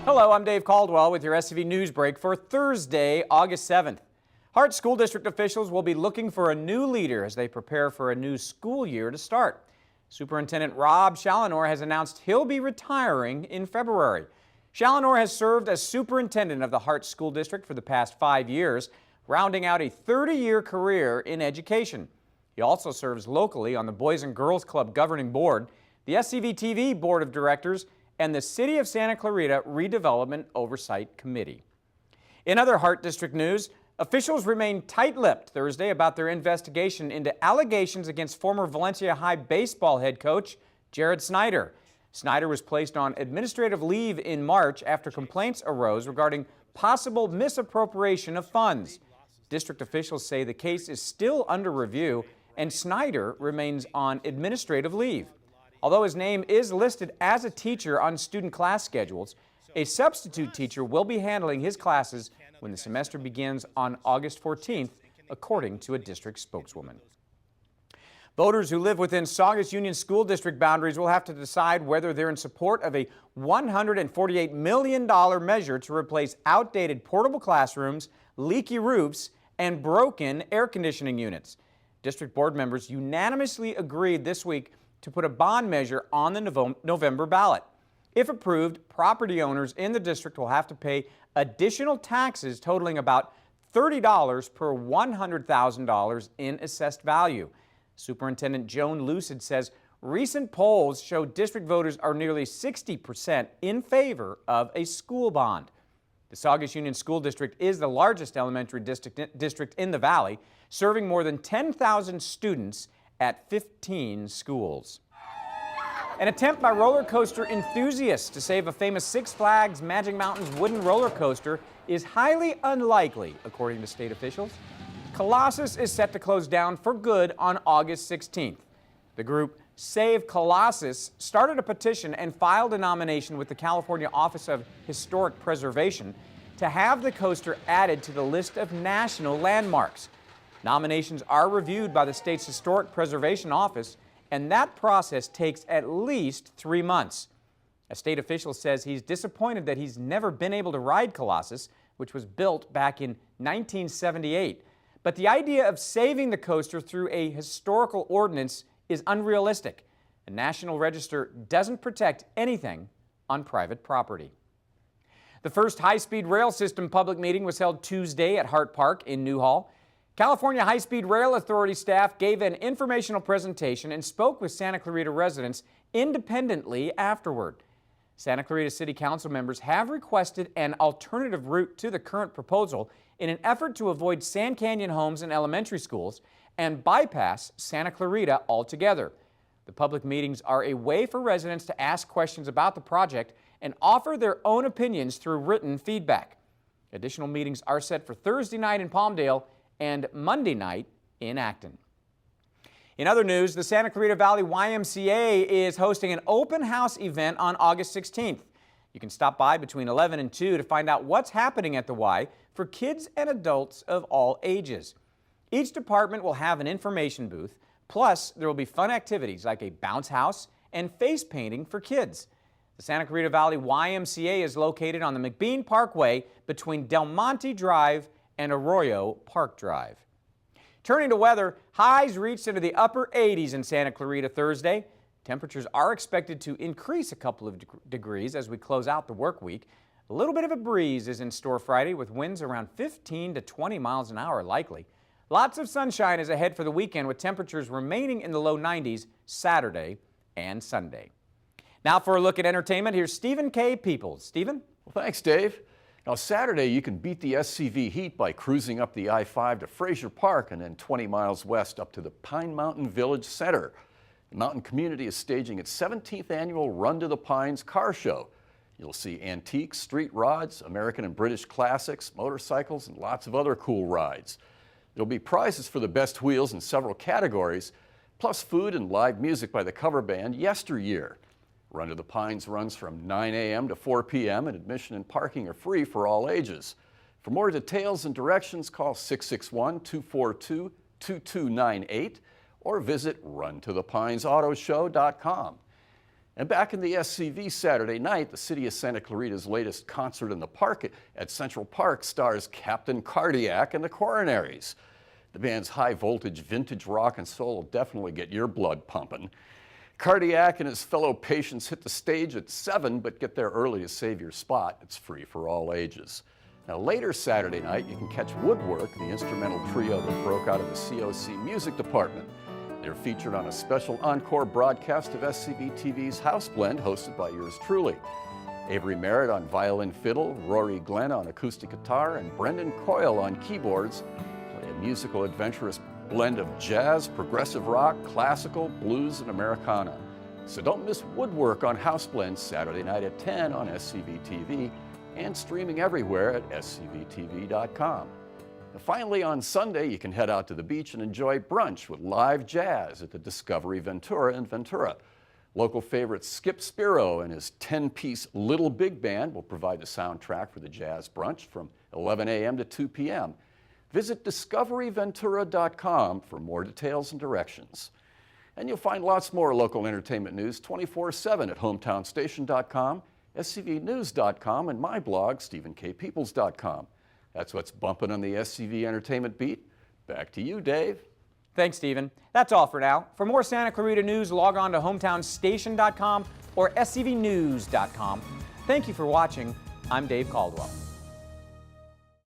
Hello, I'm Dave Caldwell with your SCV News Break for Thursday, August 7th. Hart School District officials will be looking for a new leader as they prepare for a new school year to start. Superintendent Rob Challinor has announced he'll be retiring in February. Challinor has served as superintendent of the Hart School District for the past 5 years, rounding out a 30-year career in education. He also serves locally on the Boys and Girls Club Governing Board, the SCV TV Board of Directors, and the City of Santa Clarita Redevelopment Oversight Committee. In other Hart District news, officials remain tight-lipped Thursday about their investigation into allegations against former Valencia High baseball head coach Jared Snyder. Snyder was placed on administrative leave in March after complaints arose regarding possible misappropriation of funds. District officials say the case is still under review and Snyder remains on administrative leave. Although his name is listed as a teacher on student class schedules, a substitute teacher will be handling his classes when the semester begins on August 14th, according to a district spokeswoman. Voters who live within Saugus Union School District boundaries will have to decide whether they're in support of a $148 million measure to replace outdated portable classrooms, leaky roofs, and broken air conditioning units. District board members unanimously agreed this week to put a bond measure on the November ballot. If approved, property owners in the district will have to pay additional taxes totaling about $30 per $100,000 in assessed value. Superintendent Joan Lucid says recent polls show district voters are nearly 60% in favor of a school bond. The Saugus Union School District is the largest elementary district in the valley, serving more than 10,000 students at 15 schools. An attempt by roller coaster enthusiasts to save a famous Six Flags Magic Mountains wooden roller coaster is highly unlikely, according to state officials. Colossus is set to close down for good on August 16th. The group Save Colossus started a petition and filed a nomination with the California Office of Historic Preservation to have the coaster added to the list of national landmarks. Nominations are reviewed by the state's Historic Preservation Office, and that process takes at least 3 months. A state official says he's disappointed that he's never been able to ride Colossus, which was built back in 1978. But the idea of saving the coaster through a historical ordinance is unrealistic. The National Register doesn't protect anything on private property. The first high-speed rail system public meeting was held Tuesday at Hart Park in Newhall. California High-Speed Rail Authority staff gave an informational presentation and spoke with Santa Clarita residents independently afterward. Santa Clarita City Council members have requested an alternative route to the current proposal in an effort to avoid Sand Canyon homes and elementary schools and bypass Santa Clarita altogether. The public meetings are a way for residents to ask questions about the project and offer their own opinions through written feedback. Additional meetings are set for Thursday night in Palmdale and Monday night in Acton. In other news, the Santa Clarita Valley YMCA is hosting an open house event on August 16th. You can stop by between 11 and 2 to find out what's happening at the Y for kids and adults of all ages. Each department will have an information booth, plus there will be fun activities like a bounce house and face painting for kids. The Santa Clarita Valley YMCA is located on the McBean Parkway between Del Monte Drive and Arroyo Park Drive. Turning to weather, highs reached into the upper 80s in Santa Clarita Thursday. Temperatures are expected to increase a couple of degrees as we close out the work week. A little bit of a breeze is in store Friday with winds around 15 to 20 miles an hour likely. Lots of sunshine is ahead for the weekend with temperatures remaining in the low 90s Saturday and Sunday. Now for a look at entertainment, here's Stephen K. Peoples. Stephen? Well, thanks, Dave. Now, Saturday, you can beat the SCV heat by cruising up the I-5 to Frazier Park and then 20 miles west up to the Pine Mountain Village Center. The mountain community is staging its 17th annual Run to the Pines car show. You'll see antiques, street rods, American and British classics, motorcycles, and lots of other cool rides. There'll be prizes for the best wheels in several categories, plus food and live music by the cover band Yesteryear. Run to the Pines runs from 9 a.m. to 4 p.m. and admission and parking are free for all ages. For more details and directions, call 661-242-2298 or visit runtothepinesautoshow.com. And back in the SCV Saturday night, the city of Santa Clarita's latest concert in the park at Central Park stars Captain Cardiac and the Coronaries. The band's high-voltage vintage rock and soul will definitely get your blood pumping. Cardiac and his fellow patients hit the stage at 7, but get there early to save your spot. It's free for all ages. Now, later Saturday night, you can catch Woodwork, the instrumental trio that broke out of the COC Music Department. They're featured on a special encore broadcast of SCV TV's House Blend, hosted by yours truly. Avery Merritt on violin fiddle, Rory Glenn on acoustic guitar, and Brendan Coyle on keyboards play a musical, adventurous blend of jazz, progressive rock, classical, blues, and Americana. So don't miss Woodwork on House Blend Saturday night at 10 on SCV TV and streaming everywhere at scvtv.com. And finally, on Sunday, you can head out to the beach and enjoy brunch with live jazz at the Discovery Ventura in Ventura. Local favorite Skip Spiro and his 10-piece Little Big Band will provide the soundtrack for the jazz brunch from 11 a.m. to 2 p.m. Visit discoveryventura.com for more details and directions. And you'll find lots more local entertainment news 24/7 at hometownstation.com, scvnews.com, and my blog, stephenkpeoples.com. That's what's bumping on the SCV Entertainment Beat. Back to you, Dave. Thanks, Stephen. That's all for now. For more Santa Clarita news, log on to hometownstation.com or scvnews.com. Thank you for watching. I'm Dave Caldwell.